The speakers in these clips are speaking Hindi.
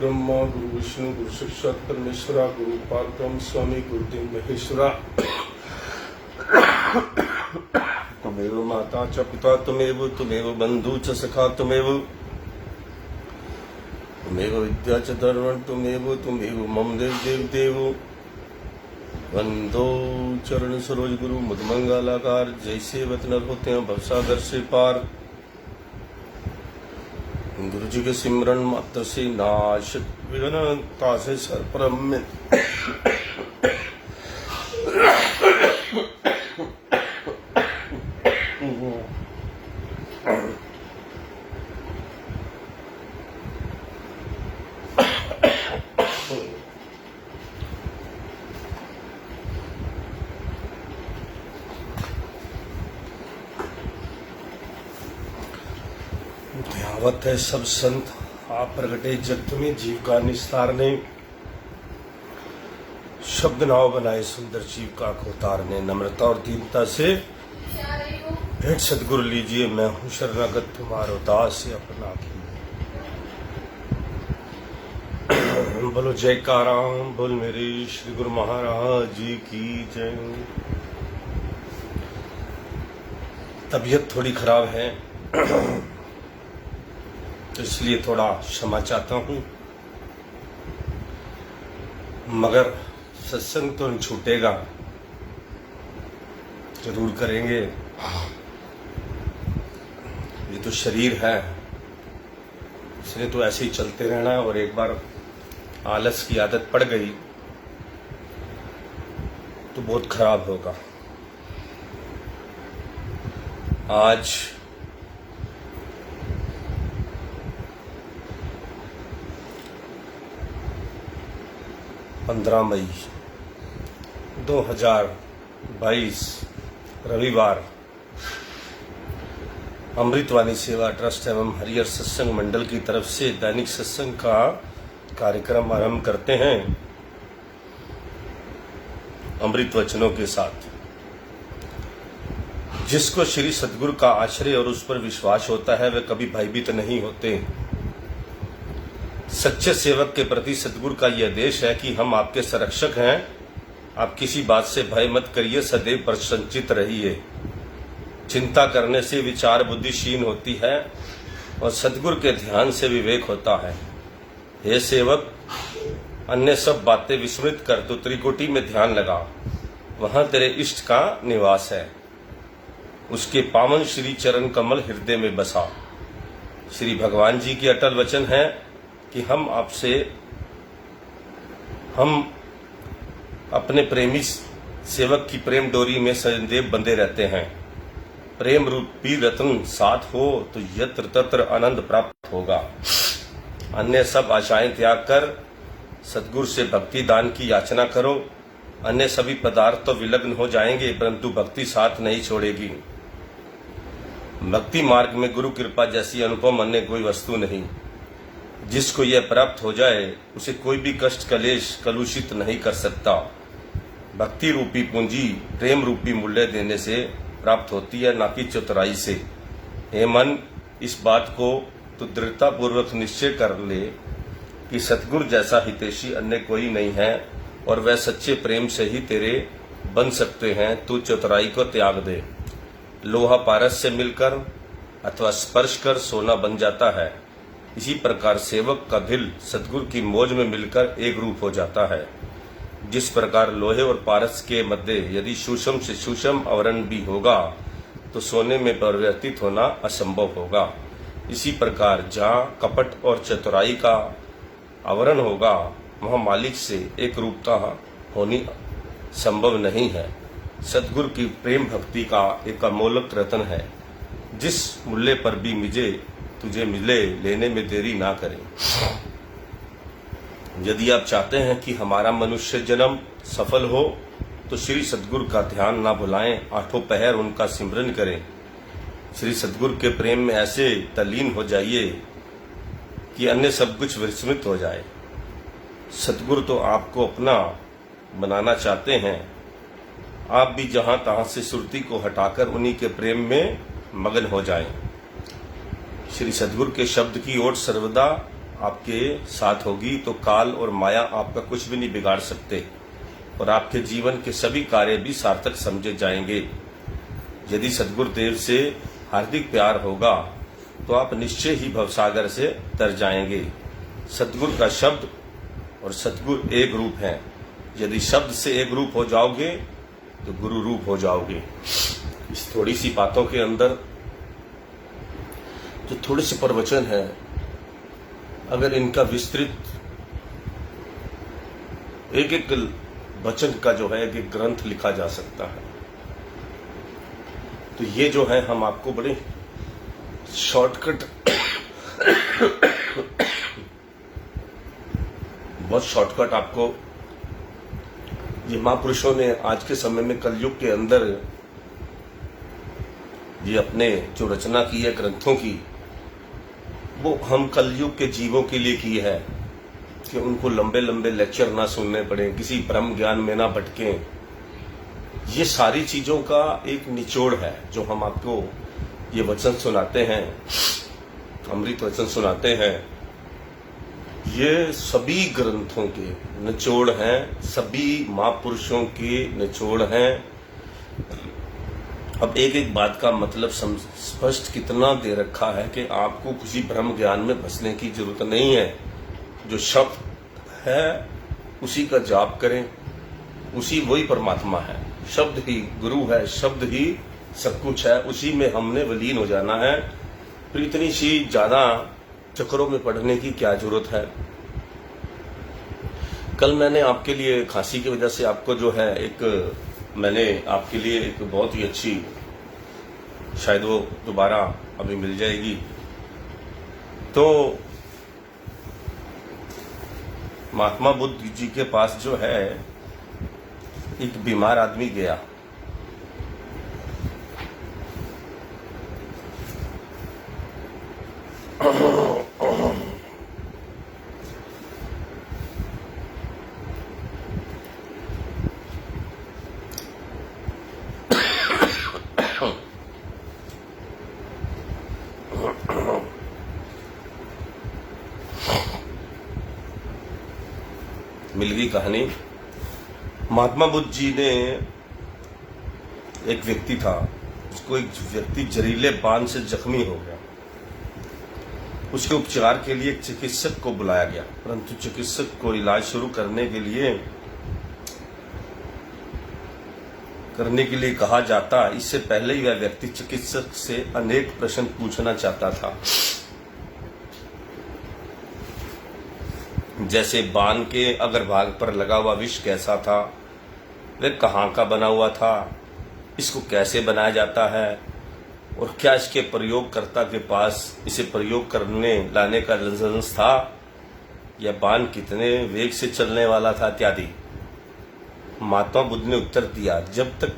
ब्रह्मा गुरु विष्णु गुरु साक्षात परमेश्वरा गुरु पारब्रह्म स्वामी गुरुदेव महेश्वरा त्वमेव माता च पिता त्वमेव बंधु च सखा त्वमेव विद्या च धर्म त्वमेव मम देव वंदो चरण सरोज गुरु मुदमंगलाकार जैसे वतनर होते हैं भवसागर से पार। गुरु जी के सिमरन मात्र से नाश विघ्नता से सर्वप्रम में ध्यावत है सब संत आप प्रगटे जगत में जीव का निस्तार ने शब्द नाव बनाए सुंदर जीव का उतारने नम्रता और दीनता से भेंट सदगुरु लीजिए मैं हूँ शरणागत तुम्हारो दास से अपना की बोलो जयकाराम बोल मेरे श्री गुरु महाराज जी की जय। तबीयत थोड़ी खराब है तो इसलिए थोड़ा क्षमा चाहता हूं, मगर सत्संग तो नहीं छूटेगा, जरूर करेंगे। ये तो शरीर है, इसने तो ऐसे ही चलते रहना है और एक बार आलस की आदत पड़ गई तो बहुत खराब होगा। आज 15 मई 2022 रविवार अमृतवाणी सेवा ट्रस्ट एवं हरिहर सत्संग मंडल की तरफ से दैनिक सत्संग का कार्यक्रम आरंभ करते हैं अमृत वचनों के साथ। जिसको श्री सद्गुरु का आश्रय और उस पर विश्वास होता है वे कभी भयभीत नहीं होते। सच्चे सेवक के प्रति सद्गुरु का यह आदेश है कि हम आपके संरक्षक हैं, आप किसी बात से भय मत करिए, सदैव प्रसन्नचित्त रहिए। चिंता करने से विचार बुद्धि क्षीण होती है और सद्गुरु के ध्यान से विवेक होता है। हे सेवक, अन्य सब बातें विस्मृत कर तो त्रिकोटि में ध्यान लगा, वहां तेरे इष्ट का निवास है। उसके पावन श्री चरण कमल हृदय में बसा। श्री भगवान जी की अटल वचन है कि हम अपने प्रेमी सेवक की प्रेम डोरी में सदैव बंधे रहते हैं। प्रेम रूपी रत्न साथ हो तो यत्र तत्र आनंद प्राप्त होगा। अन्य सब आशाएं त्याग कर सद्गुरु से भक्ति दान की याचना करो। अन्य सभी पदार्थ तो विलग्न हो जाएंगे परंतु भक्ति साथ नहीं छोड़ेगी। भक्ति मार्ग में गुरु कृपा जैसी अनुपम अन्य कोई वस्तु नहीं। जिसको यह प्राप्त हो जाए उसे कोई भी कष्ट कलेश कलुषित नहीं कर सकता। भक्ति रूपी पूंजी प्रेम रूपी मूल्य देने से प्राप्त होती है, ना कि चतुराई से। हे मन, इस बात को तो दृढ़ता पूर्वक निश्चय कर ले कि सतगुरु जैसा हितैषी अन्य कोई नहीं है और वह सच्चे प्रेम से ही तेरे बन सकते हैं। तू चतुराई को त्याग दे। लोहा पारस से मिलकर अथवा स्पर्श कर सोना बन जाता है, इसी प्रकार सेवक का दिल सतगुरु की मौज में मिलकर एक रूप हो जाता है। जिस प्रकार लोहे और पारस के मध्य यदि सूक्ष्म से सूक्ष्म आवरण भी होगा तो सोने में परिवर्तित होना असंभव होगा, इसी प्रकार जहाँ कपट और चतुराई का आवरण होगा वहाँ मालिक से एक रूपता होनी संभव नहीं है। सतगुरु की प्रेम भक्ति का एक अमोलक रतन है, जिस मूल्य पर भी तुझे मिले लेने में देरी ना करें। यदि आप चाहते हैं कि हमारा मनुष्य जन्म सफल हो तो श्री सतगुरु का ध्यान ना भुलाएं, आठों पहर उनका सिमरन करें। श्री सतगुरु के प्रेम में ऐसे तल्लीन हो जाइए कि अन्य सब कुछ विस्मृत हो जाए। सतगुरु तो आपको अपना बनाना चाहते हैं, आप भी जहां तहां से सुरती को हटाकर उन्हीं के प्रेम में मगन हो जाएं। श्री सतगुरु के शब्द की ओट सर्वदा आपके साथ होगी तो काल और माया आपका कुछ भी नहीं बिगाड़ सकते और आपके जीवन के सभी कार्य भी सार्थक समझे जाएंगे। यदि सतगुरु देव से हार्दिक प्यार होगा तो आप निश्चय ही भवसागर से तर जाएंगे। सतगुरु का शब्द और सतगुरु एक रूप है। यदि शब्द से एक रूप हो जाओगे तो गुरु रूप हो जाओगे। इस थोड़ी सी बातों के अंदर जो थोड़े से प्रवचन है, अगर इनका विस्तृत एक एक वचन का जो है एक ग्रंथ लिखा जा सकता है, तो ये जो है हम आपको बड़े शॉर्टकट बहुत शॉर्टकट आपको ये महापुरुषों ने आज के समय में कलयुग के अंदर ये अपने जो रचना की है ग्रंथों की, वो हम कलयुग के जीवों के लिए की है कि उनको लंबे लंबे लेक्चर ना सुनने पड़े, किसी ब्रह्म ज्ञान में ना भटके। ये सारी चीजों का एक निचोड़ है जो हम आपको ये वचन सुनाते हैं, अमृत वचन सुनाते हैं। ये सभी ग्रंथों के निचोड़ हैं, सभी महापुरुषों के निचोड़ हैं। अब एक एक बात का मतलब स्पष्ट कितना दे रखा है कि आपको किसी ब्रह्म ज्ञान में फंसने की जरूरत नहीं है। जो शब्द है उसी का जाप करें, उसी वही परमात्मा है। शब्द ही गुरु है, शब्द ही सब कुछ है, उसी में हमने विलीन हो जाना है। फिर इतनी सी ज्यादा चक्रों में पढ़ने की क्या जरूरत है। कल मैंने आपके लिए खांसी की वजह से आपको जो है मैंने आपके लिए एक बहुत ही अच्छी, शायद वो दोबारा अभी मिल जाएगी, तो महात्मा बुद्ध जी के पास जो है एक बीमार आदमी गया। मिल गई कहानी। महात्मा बुद्ध जी ने, एक व्यक्ति था, उसको एक व्यक्ति जहरीले बाण से जख्मी हो गया। उसके उपचार के लिए एक चिकित्सक को बुलाया गया, परंतु चिकित्सक को इलाज शुरू करने के लिए कहा जाता, इससे पहले ही वह व्यक्ति चिकित्सक से अनेक प्रश्न पूछना चाहता था। जैसे बाण के अग्रभाग पर लगा हुआ विष कैसा था, वह कहाँ का बना हुआ था, इसको कैसे बनाया जाता है और क्या इसके प्रयोगकर्ता के पास इसे प्रयोग करने लाने का लाइसेंस था, यह बाण कितने वेग से चलने वाला था इत्यादि। महात्मा बुद्ध ने उत्तर दिया, जब तक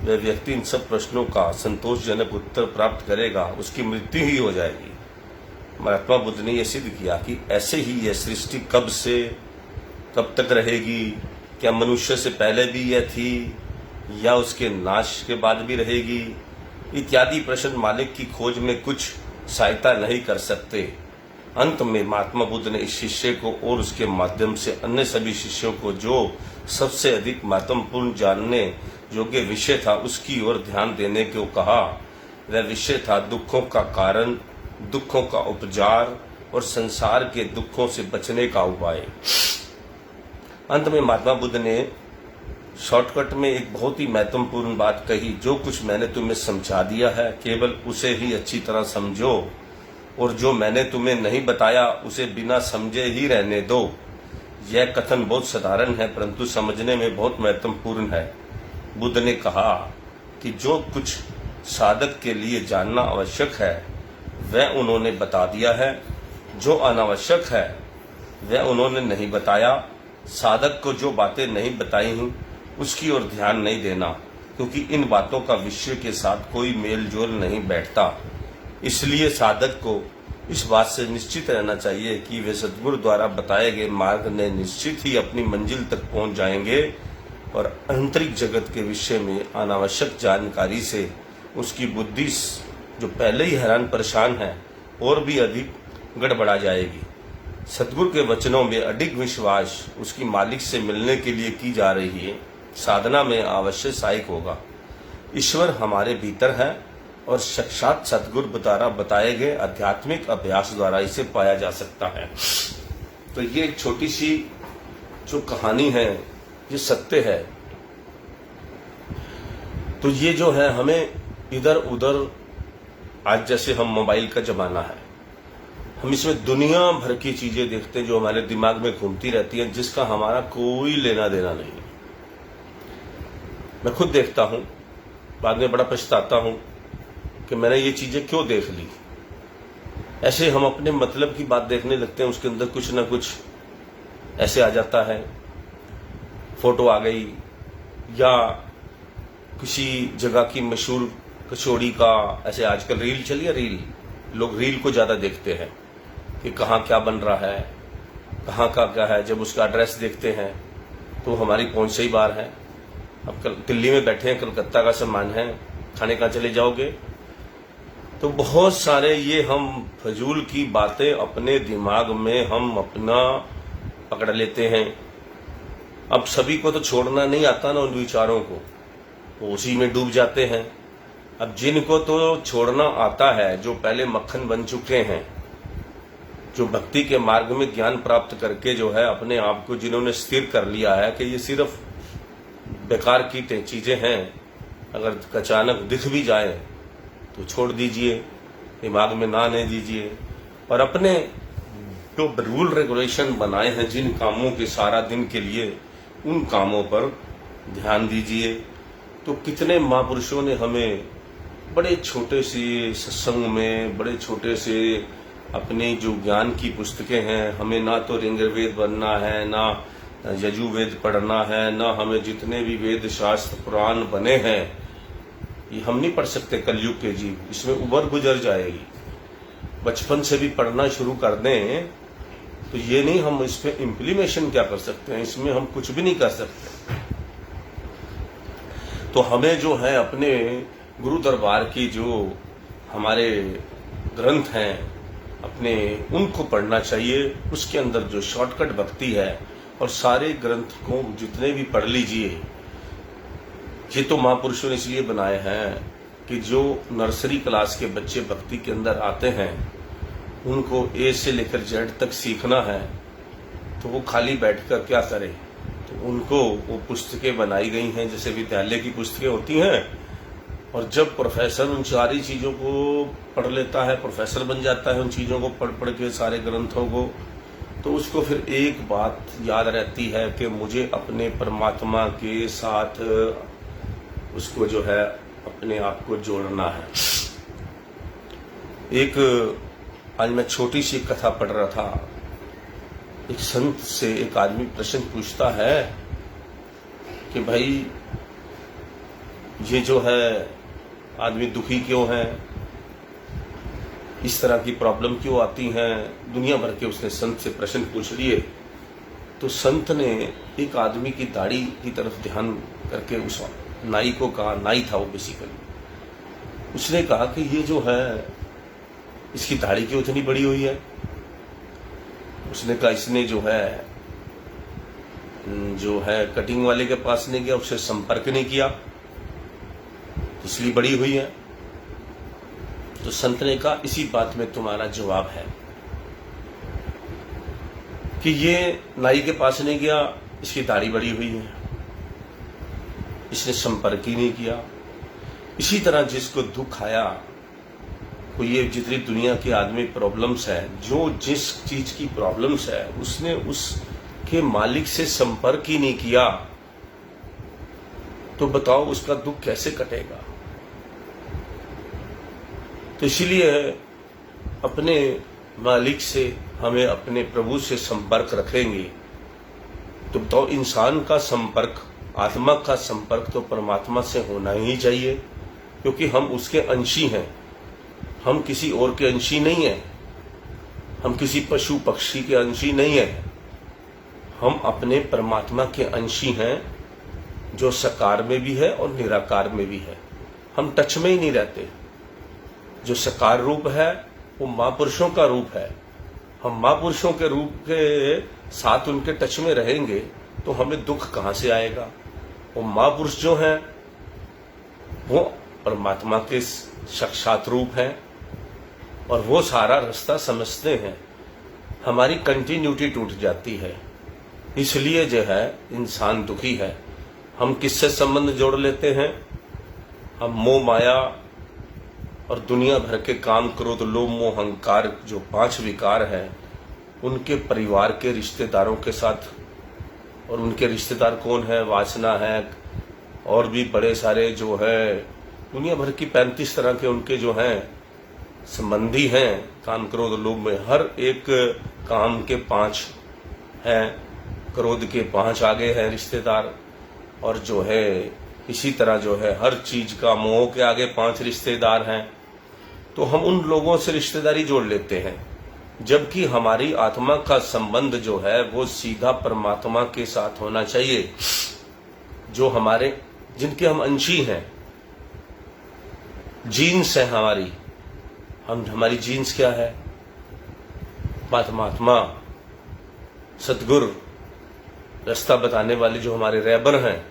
वह व्यक्ति इन सब प्रश्नों का संतोषजनक उत्तर प्राप्त करेगा उसकी मृत्यु ही हो जाएगी। महात्मा बुद्ध ने यह सिद्ध किया कि ऐसे ही यह सृष्टि कब से कब तक रहेगी, क्या मनुष्य से पहले भी यह थी या उसके नाश के बाद भी रहेगी, इत्यादि प्रश्न मालिक की खोज में कुछ सहायता नहीं कर सकते। अंत में महात्मा बुद्ध ने इस शिष्य को और उसके माध्यम से अन्य सभी शिष्यों को जो सबसे अधिक महत्वपूर्ण जानने योग्य विषय था उसकी ओर ध्यान देने को कहा। वह विषय था दुखों का कारण, दुखों का उपचार और संसार के दुखों से बचने का उपाय। अंत में महात्मा बुद्ध ने शॉर्टकट में एक बहुत ही महत्वपूर्ण बात कही, जो कुछ मैंने तुम्हें समझा दिया है केवल उसे ही अच्छी तरह समझो, और जो मैंने तुम्हें नहीं बताया उसे बिना समझे ही रहने दो। यह कथन बहुत साधारण है परंतु समझने में बहुत महत्वपूर्ण है। बुद्ध ने कहा कि जो कुछ साधक के लिए जानना आवश्यक है वह उन्होंने बता दिया है, जो अनावश्यक है वह उन्होंने नहीं बताया। साधक को जो बातें नहीं बताई हैं उसकी ओर ध्यान नहीं देना, क्योंकि इन बातों का विषय के साथ कोई मेल जोल नहीं बैठता। इसलिए साधक को इस बात से निश्चित रहना चाहिए कि वे सद्गुरु द्वारा बताए गए मार्ग में निश्चित ही अपनी मंजिल तक पहुंच जाएंगे, और आंतरिक जगत के विषय में अनावश्यक जानकारी से उसकी बुद्धि जो पहले ही हैरान परेशान है और भी अधिक गड़बड़ा जाएगी। सद्गुरु के वचनों में अडिग विश्वास उसकी मालिक से मिलने के लिए की जा रही है साधना में अवश्य सहायक होगा। ईश्वर हमारे भीतर है और साक्षात सद्गुरु द्वारा बताए गए आध्यात्मिक अभ्यास द्वारा इसे पाया जा सकता है। तो ये एक छोटी सी जो कहानी है ये सत्य है। तो ये जो है हमें इधर उधर, आज जैसे हम मोबाइल का जमाना है, हम इसमें दुनिया भर की चीजें देखते हैं जो हमारे दिमाग में घूमती रहती हैं, जिसका हमारा कोई लेना देना नहीं है। मैं खुद देखता हूं, बाद में बड़ा पछताता हूं कि मैंने ये चीजें क्यों देख ली। ऐसे हम अपने मतलब की बात देखने लगते हैं, उसके अंदर कुछ ना कुछ ऐसे आ जाता है, फोटो आ गई या किसी जगह की मशहूर कचौड़ी का, ऐसे आजकल रील चली है, रील, लोग रील को ज्यादा देखते हैं कि कहाँ क्या बन रहा है, कहाँ का क्या है। जब उसका एड्रेस देखते हैं तो हमारी पहुंच से ही बाहर है। अब कल दिल्ली में बैठे हैं, कलकत्ता का सामान है, खाने कहाँ चले जाओगे। तो बहुत सारे ये हम फजूल की बातें अपने दिमाग में हम अपना पकड़ लेते हैं। अब सभी को तो छोड़ना नहीं आता ना उन विचारों को, वो उसी में डूब जाते हैं। अब जिनको तो छोड़ना आता है, जो पहले मक्खन बन चुके हैं, जो भक्ति के मार्ग में ज्ञान प्राप्त करके जो है अपने आप को जिन्होंने स्थिर कर लिया है कि ये सिर्फ बेकार की चीजें हैं, अगर अचानक दिख भी जाए तो छोड़ दीजिए, दिमाग में ना आने दीजिए, और अपने जो रूल रेगुलेशन बनाए हैं जिन कामों के सारा दिन के लिए, उन कामों पर ध्यान दीजिए। तो कितने महापुरुषों ने हमें बड़े छोटे से सत्संग में, बड़े छोटे से अपने जो ज्ञान की पुस्तकें हैं, हमें ना तो ऋग्वेद बनना है, ना यजुर्वेद पढ़ना है, ना हमें जितने भी वेद शास्त्र पुराण बने हैं ये हम नहीं पढ़ सकते कलयुग के जीव, इसमें उबर गुजर जाएगी। बचपन से भी पढ़ना शुरू कर दें तो ये नहीं, हम इस पे इम्प्लीमेशन क्या कर सकते हैं, इसमें हम कुछ भी नहीं कर सकते। तो हमें जो है अपने गुरु दरबार की जो हमारे ग्रंथ हैं अपने, उनको पढ़ना चाहिए। उसके अंदर जो शॉर्टकट भक्ति है, और सारे ग्रंथ को जितने भी पढ़ लीजिए, ये तो महापुरुषों ने इसलिए बनाए हैं कि जो नर्सरी क्लास के बच्चे भक्ति के अंदर आते हैं उनको ए से लेकर जेड तक सीखना है, तो वो खाली बैठकर क्या करें। तो उनको वो पुस्तकें बनाई गई हैं, जैसे विद्यालय की पुस्तकें होती हैं, और जब प्रोफेसर उन सारी चीज़ों को पढ़ लेता है, प्रोफेसर बन जाता है उन चीज़ों को पढ़ पढ़ के सारे ग्रंथों को, तो उसको फिर एक बात याद रहती है कि मुझे अपने परमात्मा के साथ उसको जो है अपने आप को जोड़ना है। एक आज मैं छोटी सी कथा पढ़ रहा था, एक संत से एक आदमी प्रश्न पूछता है कि भाई ये जो है आदमी दुखी क्यों है, इस तरह की प्रॉब्लम क्यों आती हैं, दुनिया भर के उसने संत से प्रश्न पूछ लिए। तो संत ने एक आदमी की दाढ़ी की तरफ ध्यान करके उस नाई को कहा, नाई था वो बेसिकली, उसने कहा कि ये जो है इसकी दाढ़ी क्यों इतनी बड़ी हुई है। उसने कहा इसने जो है कटिंग वाले के पास नहीं गया, उससे संपर्क नहीं किया, इसलिए बड़ी हुई है। तो संत ने कहा इसी बात में तुम्हारा जवाब है कि ये नाई के पास नहीं गया, इसकी दाढ़ी बड़ी हुई है, इसने संपर्क ही नहीं किया। इसी तरह जिसको दुख आया, कोई ये जितनी दुनिया के आदमी प्रॉब्लम्स है, जो जिस चीज की प्रॉब्लम्स है उसने उसके मालिक से संपर्क ही नहीं किया, तो बताओ उसका दुख कैसे कटेगा। तो इसलिए अपने मालिक से, हमें अपने प्रभु से संपर्क रखेंगे तो बताओ इंसान का संपर्क, आत्मा का संपर्क तो परमात्मा से होना ही चाहिए, क्योंकि हम उसके अंशी हैं। हम किसी और के अंशी नहीं है, हम किसी पशु पक्षी के अंशी नहीं है, हम अपने परमात्मा के अंशी हैं, जो साकार में भी है और निराकार में भी है। हम टच में ही नहीं रहते। जो साकार रूप है वो महापुरुषों का रूप है। हम महापुरुषों के रूप के साथ उनके टच में रहेंगे तो हमें दुख कहां से आएगा। वो महापुरुष जो हैं वो परमात्मा के साक्षात रूप हैं और वो सारा रास्ता समझते हैं। हमारी कंटिन्यूटी टूट जाती है, इसलिए जो है इंसान दुखी है। हम किससे संबंध जोड़ लेते हैं? हम मोह माया और दुनिया भर के काम, क्रोध, लोभ, मोह, अहंकार, जो 5 विकार हैं, उनके परिवार के रिश्तेदारों के साथ। और उनके रिश्तेदार कौन है? वासना है, और भी बड़े सारे जो है दुनिया भर की 35 तरह के उनके जो हैं संबंधी हैं। काम, क्रोध, लोभ में हर एक काम के 5 हैं, क्रोध के 5 आगे हैं रिश्तेदार, और जो है इसी तरह जो है हर चीज का मोह के आगे 5 रिश्तेदार हैं। तो हम उन लोगों से रिश्तेदारी जोड़ लेते हैं, जबकि हमारी आत्मा का संबंध जो है वो सीधा परमात्मा के साथ होना चाहिए, जो हमारे, जिनके हम अंशी हैं। जीन्स है हमारी जीन्स क्या है? परमात्मा, सतगुरु, रास्ता बताने वाले जो हमारे रहबर हैं।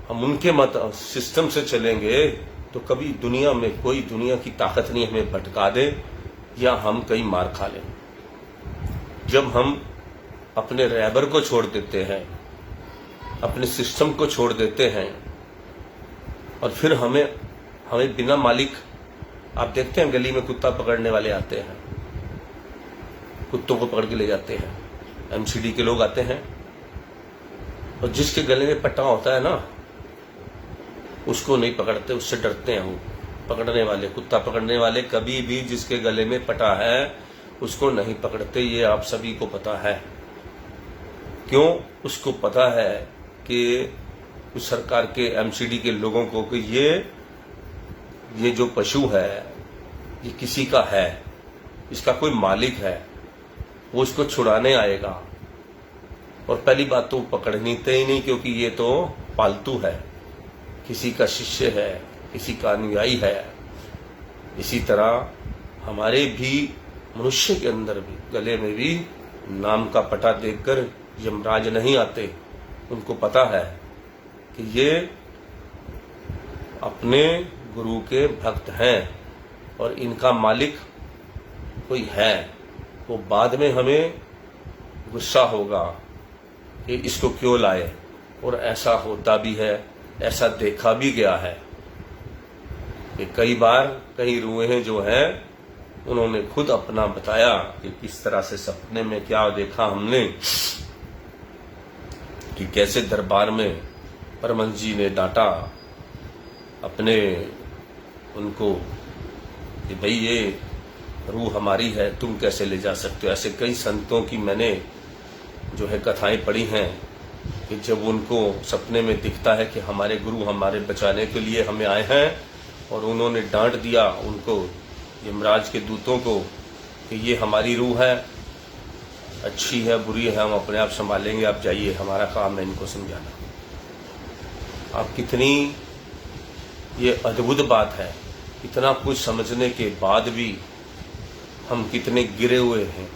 हम उनके मत सिस्टम से चलेंगे तो कभी दुनिया में कोई दुनिया की ताकत नहीं हमें भटका दे या हम कहीं मार खा लें। जब हम अपने रहबर को छोड़ देते हैं, अपने सिस्टम को छोड़ देते हैं, और फिर हमें बिना मालिक, आप देखते हैं गली में कुत्ता पकड़ने वाले आते हैं, कुत्तों को पकड़ के ले जाते हैं, एमसीडी के लोग आते हैं, और जिसके गले में पट्टा होता है ना उसको नहीं पकड़ते, उससे डरते हैं। वो पकड़ने वाले, कुत्ता पकड़ने वाले कभी भी जिसके गले में पट्टा है उसको नहीं पकड़ते। ये आप सभी को पता है। क्यों? उसको पता है कि उस सरकार के एमसीडी के लोगों को कि ये जो पशु है ये किसी का है, इसका कोई मालिक है, वो इसको छुड़ाने आएगा। और पहली बात तो पकड़नी ही नहीं, क्योंकि ये तो पालतू है, किसी का शिष्य है, किसी का अनुयायी है। इसी तरह हमारे भी मनुष्य के अंदर भी गले में भी नाम का पटा देखकर यमराज नहीं आते। उनको पता है कि ये अपने गुरु के भक्त हैं और इनका मालिक कोई है। वो बाद में हमें गुस्सा होगा कि इसको क्यों लाए, और ऐसा होता भी है, ऐसा देखा भी गया है कि कई बार कई रूहें जो हैं उन्होंने खुद अपना बताया कि किस तरह से सपने में क्या देखा हमने, कि कैसे दरबार में परमहंस जी ने डांटा अपने उनको कि भाई ये रूह हमारी है, तुम कैसे ले जा सकते हो। ऐसे कई संतों की मैंने जो है कथाएं पढ़ी हैं कि जब उनको सपने में दिखता है कि हमारे गुरु हमारे बचाने के लिए हमें आए हैं, और उन्होंने डांट दिया उनको, यमराज के दूतों को, कि ये हमारी रूह है, अच्छी है बुरी है हम अपने आप संभालेंगे, आप जाइए, हमारा काम है इनको समझाना। आप कितनी ये अद्भुत बात है, इतना कुछ समझने के बाद भी हम कितने गिरे हुए हैं,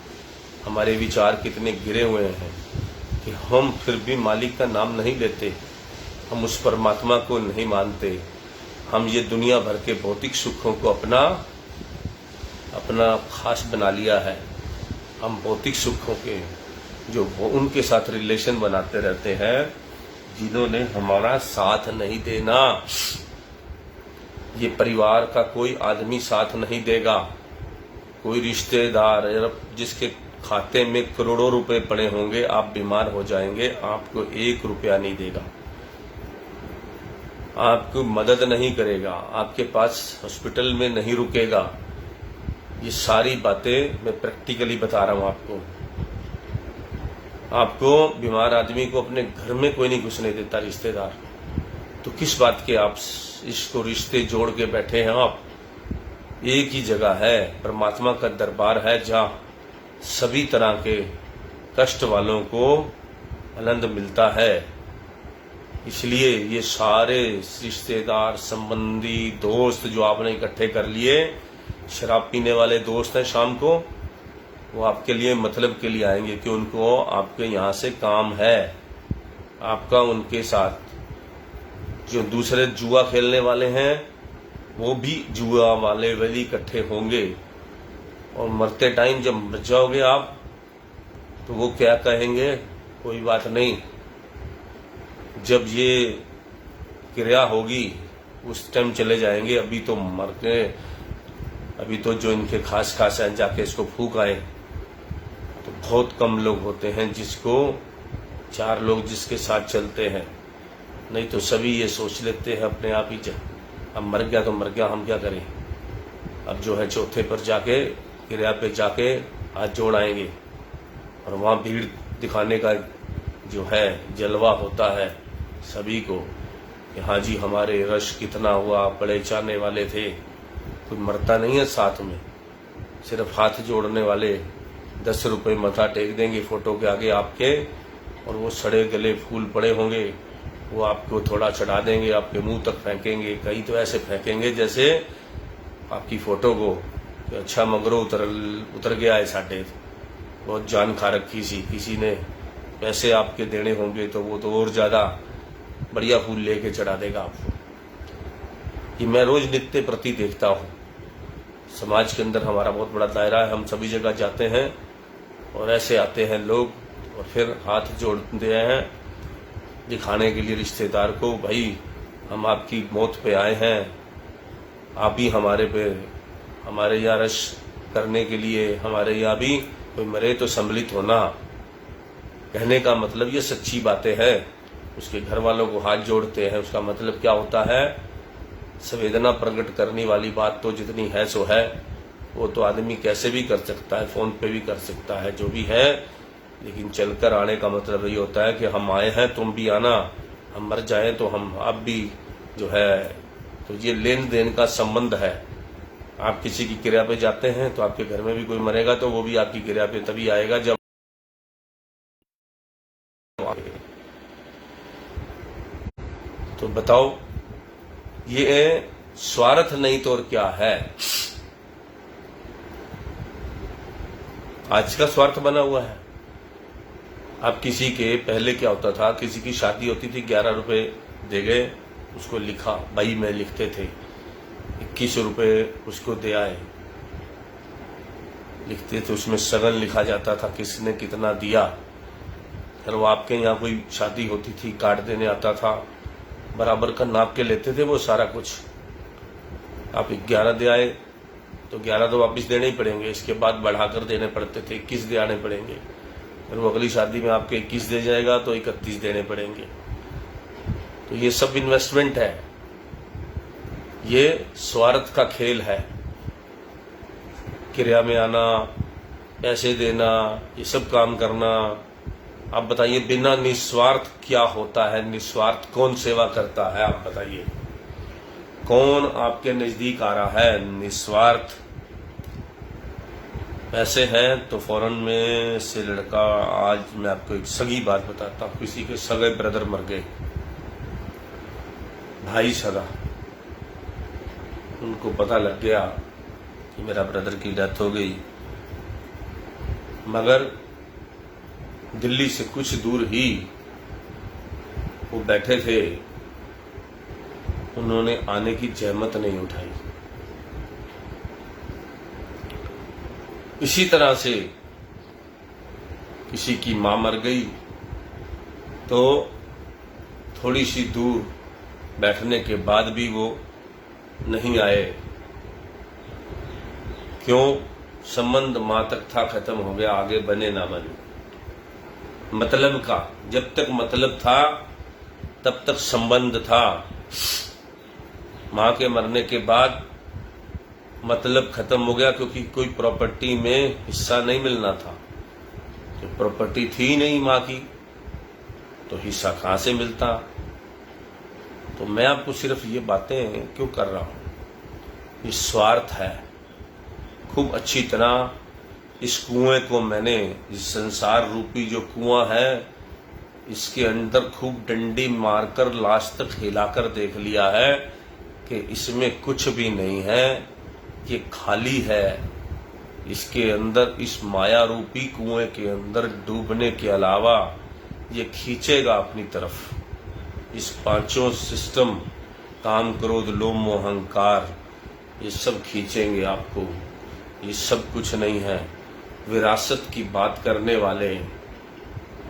हमारे विचार कितने गिरे हुए हैं कि हम फिर भी मालिक का नाम नहीं लेते, हम उस परमात्मा को नहीं मानते। हम ये दुनिया भर के भौतिक सुखों को अपना अपना खास बना लिया है। हम भौतिक सुखों के जो उनके साथ रिलेशन बनाते रहते हैं जिन्होंने हमारा साथ नहीं देना। ये परिवार का कोई आदमी साथ नहीं देगा, कोई रिश्तेदार जिसके खाते में करोड़ों रुपए पड़े होंगे, आप बीमार हो जाएंगे, आपको 1 रुपया नहीं देगा, आपको मदद नहीं करेगा, आपके पास हॉस्पिटल में नहीं रुकेगा। ये सारी बातें मैं प्रैक्टिकली बता रहा हूं आपको। आपको बीमार आदमी को अपने घर में कोई नहीं घुसने देता रिश्तेदार, तो किस बात के आप इसको रिश्ते जोड़ के बैठे हैं। आप एक ही जगह है, परमात्मा का दरबार है जहां सभी तरह के कष्ट वालों को आनंद मिलता है। इसलिए ये सारे रिश्तेदार, संबंधी, दोस्त जो आपने इकट्ठे कर लिए, शराब पीने वाले दोस्त हैं शाम को, वो आपके लिए मतलब के लिए आएंगे कि उनको आपके यहाँ से काम है। आपका उनके साथ जो दूसरे जुआ खेलने वाले हैं वो भी जुआ वाले वही इकट्ठे होंगे, और मरते टाइम जब मर जाओगे आप तो वो क्या कहेंगे, कोई बात नहीं, जब ये क्रिया होगी उस टाइम चले जाएंगे, अभी तो मर के, अभी तो जो इनके खास खास हैं जाके इसको फूक आए। तो बहुत कम लोग होते हैं जिसको 4 लोग जिसके साथ चलते हैं, नहीं तो सभी ये सोच लेते हैं अपने आप ही, अब मर गया तो मर गया, हम क्या करें। अब जो है चौथे पर जाके क्रिया पे जाके हाथ जोड़ आएंगे, और वहाँ भीड़ दिखाने का जो है जलवा होता है सभी को कि हाँ जी हमारे रश कितना हुआ, बड़े चाहने वाले थे। कोई मरता नहीं है साथ में, सिर्फ हाथ जोड़ने वाले 10 रुपए मथा टेक देंगे फोटो के आगे आपके, और वो सड़े गले फूल पड़े होंगे वो आपको थोड़ा चढ़ा देंगे, आपके मुंह तक फेंकेंगे, कहीं तो ऐसे फेंकेंगे जैसे आपकी फोटो को कि अच्छा मगरो उतर गया है साढ़े, बहुत जान खा रखी सी, किसी ने पैसे आपके देने होंगे तो वो तो और ज्यादा बढ़िया फूल लेके चढ़ा देगा आपको। ये मैं रोज नित्य प्रति देखता हूँ। समाज के अंदर हमारा बहुत बड़ा दायरा है, हम सभी जगह जाते हैं और ऐसे आते हैं लोग और फिर हाथ जोड़ते हैं दिखाने के लिए रिश्तेदार को, भाई हम आपकी मौत पे आए हैं, आप ही हमारे यहाँ रश करने के लिए, हमारे यहाँ भी कोई मरे तो सम्मिलित होना। कहने का मतलब ये सच्ची बातें हैं। उसके घर वालों को हाथ जोड़ते हैं, उसका मतलब क्या होता है, संवेदना प्रकट करने वाली बात तो जितनी है सो है, वो तो आदमी कैसे भी कर सकता है, फोन पे भी कर सकता है, जो भी है, लेकिन चलकर आने का मतलब ये होता है कि हम आए हैं, तुम भी आना, हम मर जाएं तो हम आप भी जो है, तो ये लेन देन का संबंध है। आप किसी की क्रिया पे जाते हैं तो आपके घर में भी कोई मरेगा तो वो भी आपकी क्रिया पे तभी आएगा जब, तो बताओ ये स्वार्थ नहीं तो और क्या है। आज का स्वार्थ बना हुआ है। आप किसी के पहले क्या होता था, किसी की शादी होती थी, 11 रुपए दे गए, उसको लिखा, भाई में लिखते थे, 21 रुपए उसको दे आए, लिखते थे, उसमें सगन लिखा जाता था किसने कितना दिया। फिर वो आपके यहाँ कोई शादी होती थी, कार्ड देने आता था, बराबर का नाप के लेते थे वो सारा कुछ। आप 11 दे आए तो 11 तो वापस देने ही पड़ेंगे, इसके बाद बढ़ाकर देने पड़ते थे, 21 दे आने पड़ेंगे। फिर वो अगली शादी में आपके 21 दे जाएगा तो 31 देने पड़ेंगे। तो ये सब इन्वेस्टमेंट है, ये स्वार्थ का खेल है। क्रिया में आना, पैसे देना, ये सब काम करना। आप बताइए बिना निस्वार्थ क्या होता है, निस्वार्थ कौन सेवा करता है, आप बताइए कौन आपके नजदीक आ रहा है। निस्वार्थ पैसे हैं तो फौरन में से लड़का, आज मैं आपको एक सगी बात बताता हूँ, किसी के सगे ब्रदर मर गए, भाई सगा, उनको पता लग गया कि मेरा ब्रदर की डेथ हो गई, मगर दिल्ली से कुछ दूर ही वो बैठे थे, उन्होंने आने की जहमत नहीं उठाई। इसी तरह से किसी की मां मर गई तो थोड़ी सी दूर बैठने के बाद भी वो नहीं आए। क्यों? संबंध मां तक था, खत्म हो गया, आगे बने ना बने। मतलब का, जब तक मतलब था तब तक संबंध था। मां के मरने के बाद मतलब खत्म हो गया, क्योंकि कोई प्रॉपर्टी में हिस्सा नहीं मिलना था। तो प्रॉपर्टी थी नहीं मां की, तो हिस्सा कहां से मिलता? तो मैं आपको सिर्फ ये बातें क्यों कर रहा हूं? ये स्वार्थ है। खूब अच्छी तरह इस कुएं को मैंने, इस संसार रूपी जो कुआं है, इसके अंदर खूब डंडी मारकर लास्ट तक हिलाकर देख लिया है कि इसमें कुछ भी नहीं है, ये खाली है। इसके अंदर, इस माया रूपी कुएं के अंदर डूबने के अलावा ये खींचेगा अपनी तरफ। इस पांचों सिस्टम, काम, क्रोध, लोभ, मोह, अहंकार, ये सब खींचेंगे आपको। ये सब कुछ नहीं है। विरासत की बात करने वाले,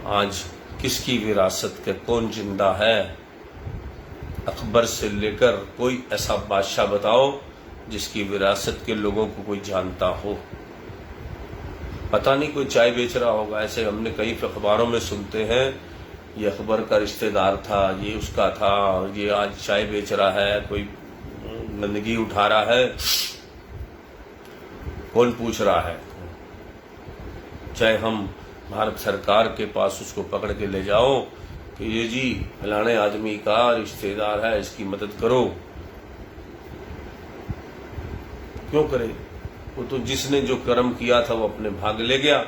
आज किसकी विरासत के कौन जिंदा है? अकबर से लेकर कोई ऐसा बादशाह बताओ जिसकी विरासत के लोगों को कोई जानता हो। पता नहीं, कोई चाय बेच रहा होगा। ऐसे हमने कई अखबारों में सुनते हैं, ये अकबर का रिश्तेदार था, ये उसका था, ये आज चाय बेच रहा है, कोई गंदगी उठा रहा है। कौन पूछ रहा है? चाहे हम भारत सरकार के पास उसको पकड़ के ले जाओ कि ये जी फलाने आदमी का रिश्तेदार है, इसकी मदद करो। क्यों करे? वो तो जिसने जो कर्म किया था वो अपने भाग ले गया।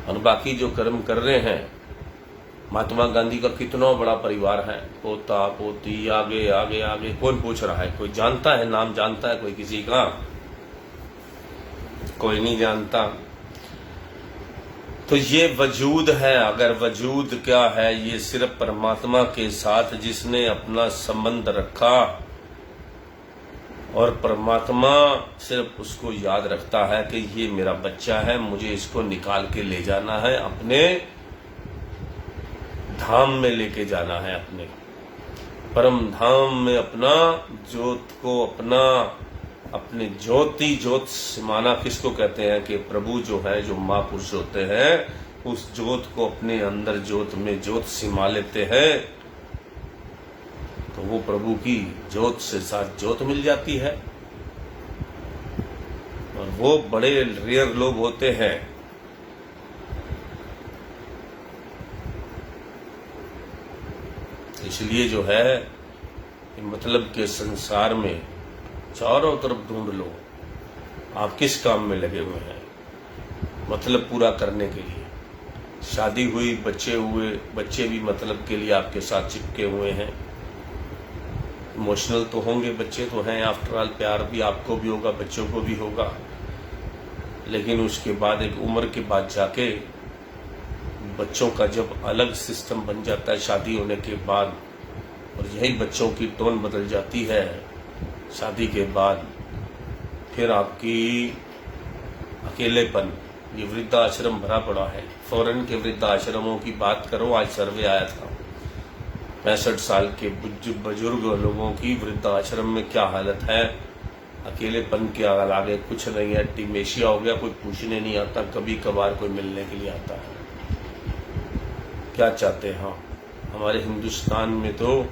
और बाकी जो कर्म कर रहे हैं, महात्मा गांधी का कितना बड़ा परिवार है, पोता पोती, आगे आगे आगे, कौन पूछ रहा है? कोई जानता है? नाम जानता है कोई किसी का? कोई नहीं जानता। तो ये वजूद है। अगर वजूद क्या है? ये सिर्फ परमात्मा के साथ जिसने अपना संबंध रखा, और परमात्मा सिर्फ उसको याद रखता है कि ये मेरा बच्चा है, मुझे इसको निकाल के ले जाना है, अपने धाम में लेके जाना है, अपने परम धाम में। अपना ज्योत को, अपने ज्योति, ज्योत समाना किसको कहते हैं? कि प्रभु जो है, जो महापुरुष होते हैं, उस ज्योत को अपने अंदर, ज्योत में ज्योत सिमा लेते हैं, तो वो प्रभु की ज्योत से साथ ज्योत मिल जाती है। और वो बड़े रेयर लोग होते हैं। इसलिए जो है, मतलब के संसार में चारों तरफ ढूंढ लो, आप किस काम में लगे हुए हैं? मतलब पूरा करने के लिए। शादी हुई, बच्चे हुए, बच्चे भी मतलब के लिए आपके साथ चिपके हुए हैं। इमोशनल तो होंगे, बच्चे तो हैं, आफ्टर ऑल प्यार भी आपको भी होगा, बच्चों को भी होगा। लेकिन उसके बाद एक उम्र के बाद जाके बच्चों का जब अलग सिस्टम बन जाता है शादी होने के बाद, और यही बच्चों की टोन बदल जाती है शादी के बाद, फिर आपकी अकेलेपन, ये वृद्धाश्रम भरा पड़ा है। फॉरेन के वृद्धाश्रमों की बात करो, आज सर्वे आया था, 65 साल के बुजुर्ग लोगों की वृद्धाश्रम में क्या हालत है। अकेलेपन के आगे कुछ नहीं है, डिमेंशिया हो गया, कोई पूछने नहीं आता, कभी कभार कोई मिलने के लिए आता है। क्या चाहते हैं? हाँ, हमारे हिंदुस्तान में तो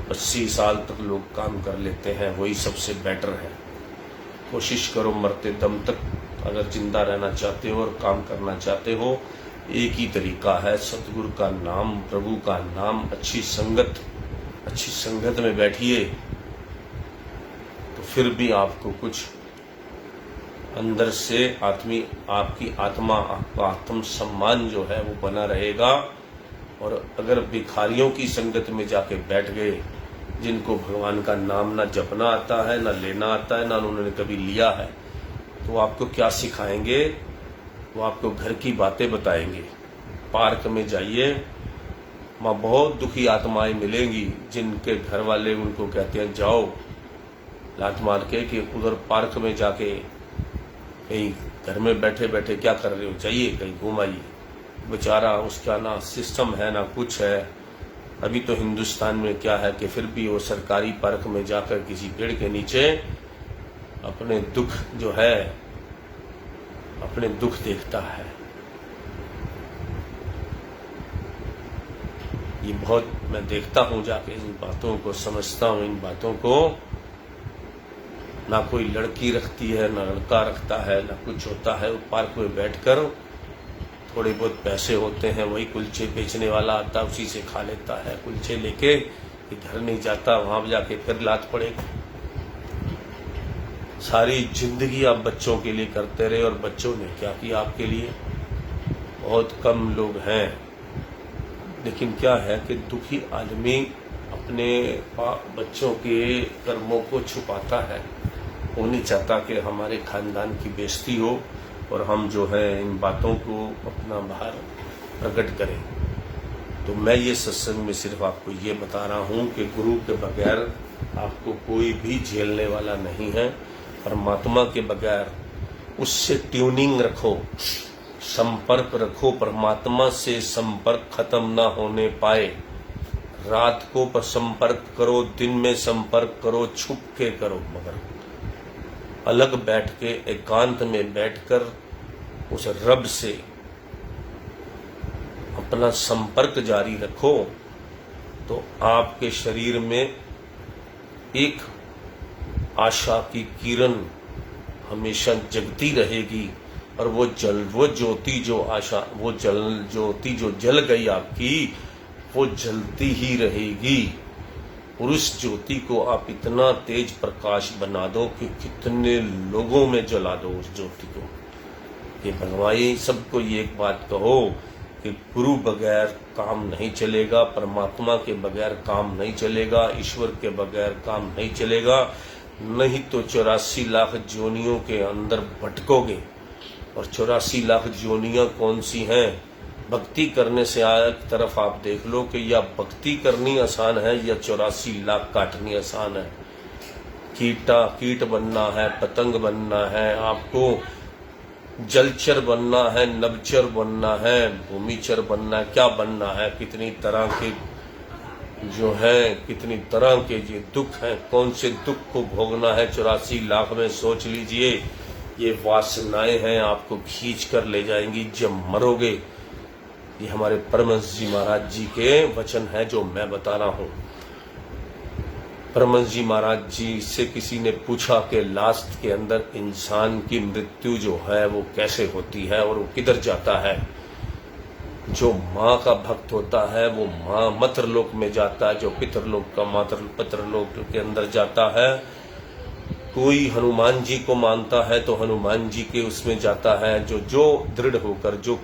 80 साल तक लोग काम कर लेते हैं, वही सबसे बेटर है। कोशिश करो मरते दम तक, अगर जिंदा रहना चाहते हो और काम करना चाहते हो, एक ही तरीका है, सतगुरु का नाम, प्रभु का नाम, अच्छी संगत में बैठिए, तो फिर भी आपको कुछ अंदर से आपकी आत्मा, आपका आत्म सम्मान जो है वो बना रहेगा। और अगर भिखारियों की संगत में जाके बैठ गए, जिनको भगवान का नाम ना जपना आता है, ना लेना आता है, ना उन्होंने कभी लिया है, तो आपको क्या सिखाएंगे? वो आपको घर की बातें बताएंगे। पार्क में जाइए, वहाँ बहुत दुखी आत्माएं मिलेंगी, जिनके घर वाले उनको कहते हैं जाओ लात मार के कि उधर पार्क में जाके कहीं घर में बैठे बैठे क्या कर रहे हो, जाइए कहीं घूम आइए। बेचारा उसका ना सिस्टम है ना कुछ है। अभी तो हिंदुस्तान में क्या है कि फिर भी वो सरकारी पार्क में जाकर किसी पेड़ के नीचे अपने दुख जो है, अपने दुख देखता है। ये बहुत मैं देखता हूं, जाके इन बातों को समझता हूं। इन बातों को ना कोई लड़की रखती है, ना लड़का रखता है, ना कुछ होता है। वो पार्क में बैठकर थोड़े बहुत पैसे होते हैं, वही कुलचे बेचने वाला आता है, उसी से खा लेता है। कुलचे लेके घर नहीं जाता, वहां जाके फिर लात पड़ेगी। सारी जिंदगी आप बच्चों के लिए करते रहे और बच्चों ने क्या किया आपके लिए? बहुत कम लोग हैं। लेकिन क्या है कि दुखी आदमी अपने बच्चों के कर्मों को छुपाता है। वो नहीं चाहता कि हमारे खानदान की बेइज्जती हो और हम जो है इन बातों को अपना बाहर प्रकट करें। तो मैं ये सत्संग में सिर्फ आपको ये बता रहा हूँ कि गुरु के बगैर आपको कोई भी झेलने वाला नहीं है। परमात्मा के बगैर उससे ट्यूनिंग रखो, संपर्क रखो। परमात्मा से संपर्क खत्म ना होने पाए। रात को पर संपर्क करो, दिन में संपर्क करो, छुप के करो, मगर अलग बैठ के एकांत में बैठकर उस रब से अपना संपर्क जारी रखो, तो आपके शरीर में एक आशा की किरण हमेशा जगती रहेगी। और वो ज्योति जो आशा, वो ज्योति जो जल गई आपकी, वो जलती ही रहेगी। और उस ज्योति को आप इतना तेज प्रकाश बना दो कि कितने लोगों में जला दो उस ज्योति को। ये भगवान सबको ये एक बात कहो कि गुरु बगैर काम नहीं चलेगा, परमात्मा के बगैर काम नहीं चलेगा, ईश्वर के बगैर काम नहीं चलेगा। नहीं तो 84 लाख जोनियों के अंदर भटकोगे। और 84 लाख जोनियां कौन सी हैं? भक्ति करने से एक तरफ आप देख लो कि या भक्ति करनी आसान है या 84 लाख काटनी आसान है। कीट बनना है, पतंग बनना है, आपको जलचर बनना है, नभचर बनना है, भूमिचर बनना है, क्या बनना है? कितनी तरह के जो है, कितनी तरह के ये दुख हैं। कौन से दुख को भोगना है 84 लाख में? सोच लीजिए। ये वासनाएं हैं, आपको खींच कर ले जाएंगी जब मरोगे। ये हमारे परमहंस जी महाराज जी के वचन है जो मैं बता रहा हूं। परमहंस जी महाराज जी से किसी ने पूछा कि लास्ट के अंदर इंसान की मृत्यु जो है वो कैसे होती है और वो किधर जाता है? जो माँ का भक्त होता है वो माँ मत्रलोक में जाता है, जो पितरलोक का पितरलोक के अंदर जाता है। कोई हनुमान जी को मानता है तो हनुमान जी के उसमें जाता है। जो दृढ़ होकर जो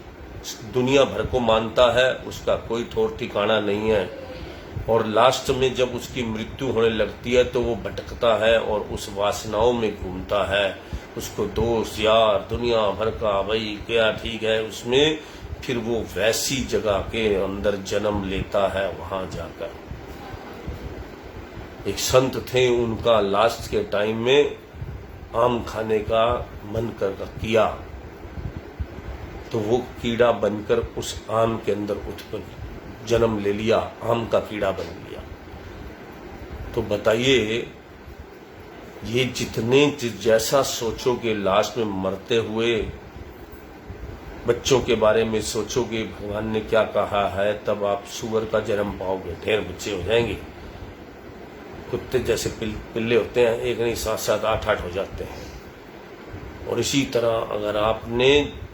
दुनिया भर को मानता है उसका कोई ठौर ठिकाना नहीं है। और लास्ट में जब उसकी मृत्यु होने लगती है तो वो भटकता है और उस वासनाओं में घूमता है। उसको दोस्त यार दुनिया भर का, भाई क्या ठीक है, उसमें फिर वो वैसी जगह के अंदर जन्म लेता है। वहां जाकर एक संत थे, उनका लास्ट के टाइम में आम खाने का मन किया तो वो कीड़ा बनकर उस आम के अंदर उत्पन्न जन्म ले लिया, आम का कीड़ा बन गया। तो बताइए, ये जितने जैसा सोचोगे लास्ट में मरते हुए बच्चों के बारे में सोचोगे भगवान ने क्या कहा है, तब आप सुअर का जन्म पाओगे, ढेर बच्चे हो जाएंगे। कुत्ते जैसे पिल्ले होते हैं, एक नहीं 7-7 8-8 हो जाते हैं। और इसी तरह अगर आपने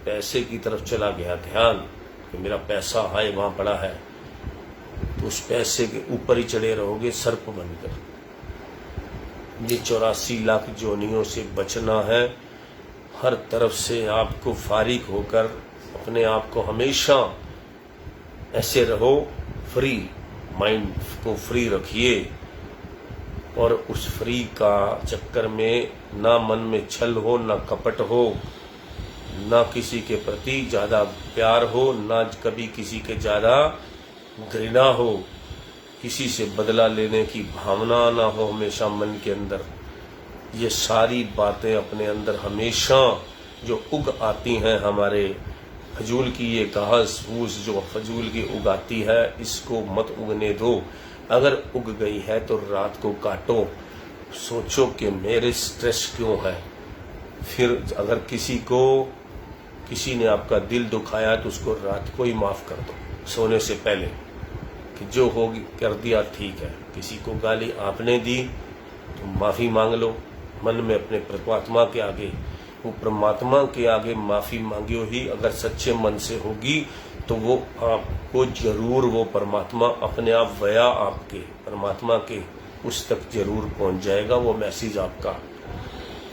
पैसे की तरफ चला गया ध्यान कि मेरा पैसा है वहां पड़ा है, तो उस पैसे के ऊपर ही चढ़े रहोगे सर्प बनकर। ये 84 लाख जोनियों से बचना है। हर तरफ से आपको फारिग होकर अपने आप को हमेशा ऐसे रहो, फ्री माइंड को फ्री रखिए। और उस फ्री का चक्कर में ना मन में छल हो, ना कपट हो, ना किसी के प्रति ज्यादा प्यार हो, ना कभी किसी के ज्यादा घृणा हो, किसी से बदला लेने की भावना ना हो हमेशा मन के अंदर। ये सारी बातें अपने अंदर हमेशा जो उग आती हैं हमारे फजूल की ये घास फूस जो फजूल की उगाती है, इसको मत उगने दो। अगर उग गई है तो रात को काटो, सोचो कि मेरे स्ट्रेस क्यों है। फिर अगर किसी ने आपका दिल दुखाया तो उसको रात को ही माफ कर दो, सोने से पहले, कि जो होगी कर दिया ठीक है। किसी को गाली आपने दी तो माफी मांग लो मन में अपने परमात्मा के आगे। वो परमात्मा के आगे माफी मांगियो ही अगर सच्चे मन से होगी तो वो आपको जरूर, वो परमात्मा अपने आप वया आपके परमात्मा के उस तक जरूर पहुंच जाएगा वो मैसेज आपका।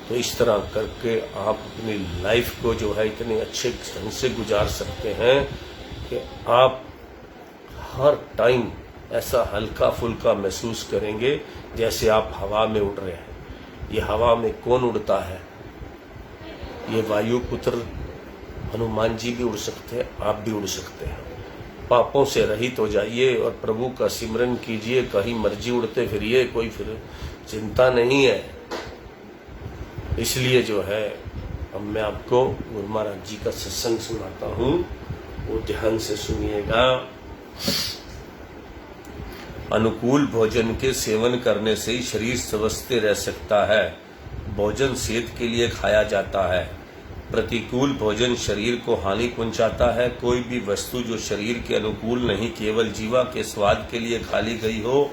तो इस तरह करके आप अपनी लाइफ को जो है इतने अच्छे ढंग से गुजार सकते हैं कि आप हर टाइम ऐसा हल्का फुल्का महसूस करेंगे जैसे आप हवा में उड़ रहे हैं। ये हवा में कौन उड़ता है? ये वायुपुत्र हनुमान जी भी उड़ सकते हैं, आप भी उड़ सकते हैं। पापों से रहित हो जाइए और प्रभु का सिमरन कीजिए, कहीं मर्जी उड़ते फिरिए, कोई फिर चिंता नहीं है। इसलिए जो है अब मैं आपको गुरु महाराज जी का सत्संग सुनाता हूँ, वो ध्यान से सुनिएगा। अनुकूल भोजन के सेवन करने से ही शरीर स्वस्थ रह सकता है। भोजन सेहत के लिए खाया जाता है। प्रतिकूल भोजन शरीर को हानि पहुंचाता है। कोई भी वस्तु जो शरीर के अनुकूल नहीं, केवल जीवा के स्वाद के लिए खाली गई हो,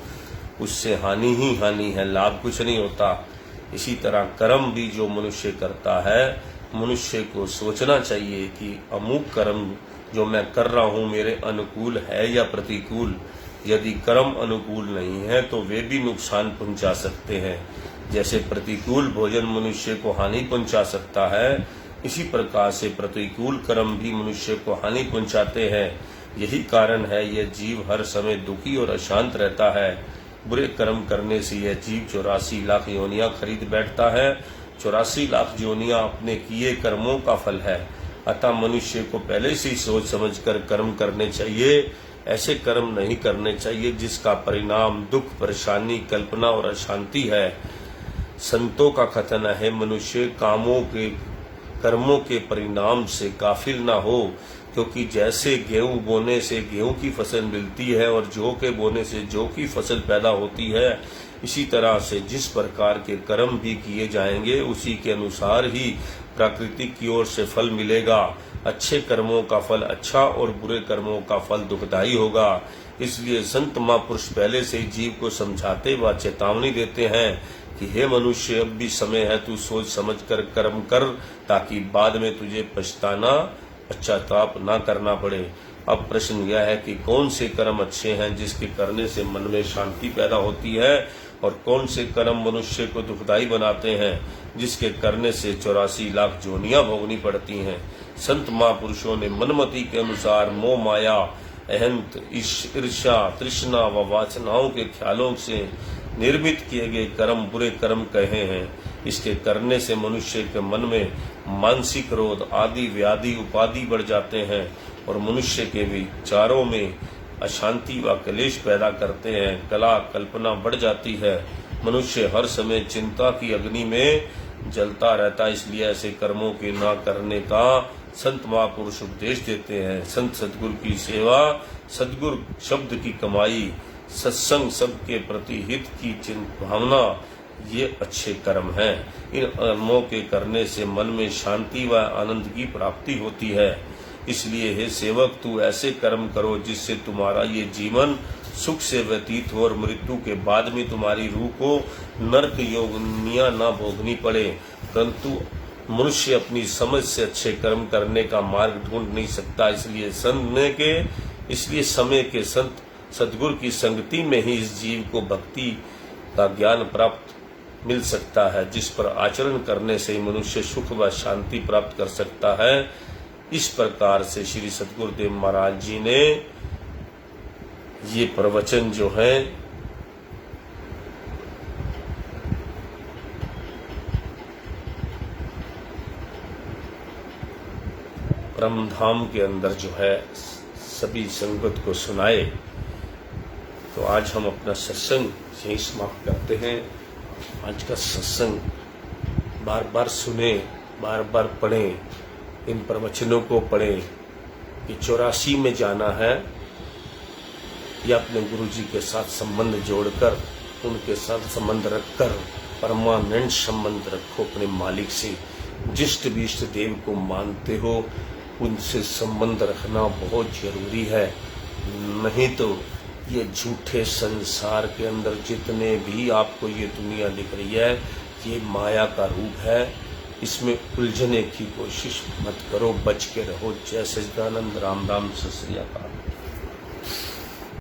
उससे हानि ही हानि है, लाभ कुछ नहीं होता। इसी तरह कर्म भी जो मनुष्य करता है, मनुष्य को सोचना चाहिए कि अमुक कर्म जो मैं कर रहा हूँ मेरे अनुकूल है या प्रतिकूल। यदि कर्म अनुकूल नहीं है तो वे भी नुकसान पहुंचा सकते हैं। जैसे प्रतिकूल भोजन मनुष्य को हानि पहुंचा सकता है, इसी प्रकार से प्रतिकूल कर्म भी मनुष्य को हानि पहुंचाते हैं। यही कारण है यह जीव हर समय दुखी और अशांत रहता है। बुरे कर्म करने से यह जीव 84 लाख योनियां खरीद बैठता है। 84 लाख योनियां अपने किए कर्मों का फल है। अतः मनुष्य को पहले से ही सोच समझकर कर्म करने चाहिए। ऐसे कर्म नहीं करने चाहिए जिसका परिणाम दुख, परेशानी, कल्पना और अशांति है। संतों का कथन है, मनुष्य कामों के कर्मों के परिणाम से गाफिल ना हो, क्योंकि जैसे गेहूं बोने से गेहूं की फसल मिलती है और जौ के बोने से जौ की फसल पैदा होती है, इसी तरह से जिस प्रकार के कर्म भी किए जाएंगे उसी के अनुसार ही प्रकृति की ओर से फल मिलेगा। अच्छे कर्मों का फल अच्छा और बुरे कर्मों का फल दुखदायी होगा। इसलिए संत महापुरुष पहले से ही जीव को समझाते व चेतावनी देते हैं कि हे मनुष्य, अब भी समय है, तू सोच समझ कर कर्म कर, ताकि बाद में तुझे पछताना, पश्चाताप ना करना पड़े। अब प्रश्न यह है कि कौन से कर्म अच्छे हैं जिसके करने से मन में शांति पैदा होती है, और कौन से कर्म मनुष्य को दुखदायी बनाते हैं जिसके करने से 84 लाख जोनियां भोगनी पड़ती हैं। संत महापुरुषों ने मनमति के अनुसार मोह, माया, अहंत, ईर्ष्या, तृष्णा व वासनाओं के ख्यालों से निर्मित किए गए कर्म बुरे कर्म कहे हैं। इसके करने से मनुष्य के मन में मानसिक क्रोध आदि व्याधि उपाधि बढ़ जाते हैं और मनुष्य के विचारों में अशांति व क्लेश पैदा करते हैं। कला कल्पना बढ़ जाती है। मनुष्य हर समय चिंता की अग्नि में जलता रहता है। इसलिए ऐसे कर्मों के न करने का संत महापुरुष उपदेश देते हैं। संत सद्गुरु की सेवा, सद्गुरु शब्द की कमाई, सत्संग, सबके प्रति हित की भावना, ये अच्छे कर्म हैं। इन कर्मों के करने से मन में शांति व आनंद की प्राप्ति होती है। इसलिए हे सेवक, तू ऐसे कर्म करो जिससे तुम्हारा ये जीवन सुख से व्यतीत हो और मृत्यु के बाद में तुम्हारी रूह को नरक योनियां न भोगनी पड़े। परंतु मनुष्य अपनी समझ से अच्छे कर्म करने का मार्ग ढूंढ नहीं सकता। इसलिए समय के संत सद्गुरु की संगति में ही इस जीव को भक्ति का ज्ञान प्राप्त मिल सकता है, जिस पर आचरण करने से मनुष्य सुख व शांति प्राप्त कर सकता है। इस प्रकार से श्री सद्गुरुदेव महाराज जी ने ये प्रवचन जो है परमधाम के अंदर जो है सभी संगत को सुनाए। तो आज हम अपना सत्संग यही समाप्त करते हैं। आज का सत्संग बार बार सुने बार बार पढ़ें, इन प्रवचनों को पढ़ें कि 84 में जाना है या अपने गुरु जी के साथ संबंध जोड़कर, उनके साथ संबंध रखकर परमानेंट संबंध रखो अपने मालिक से। जिष्ट भी इष्ट देव को मानते हो उनसे संबंध रखना बहुत जरूरी है, नहीं तो ये झूठे संसार के अंदर जितने भी आपको ये दुनिया दिख रही है ये माया का रूप है, इसमें उलझने की कोशिश मत करो, बच के रहो। जय सच्चिदानंद, राम राम, सत श्री अकाल।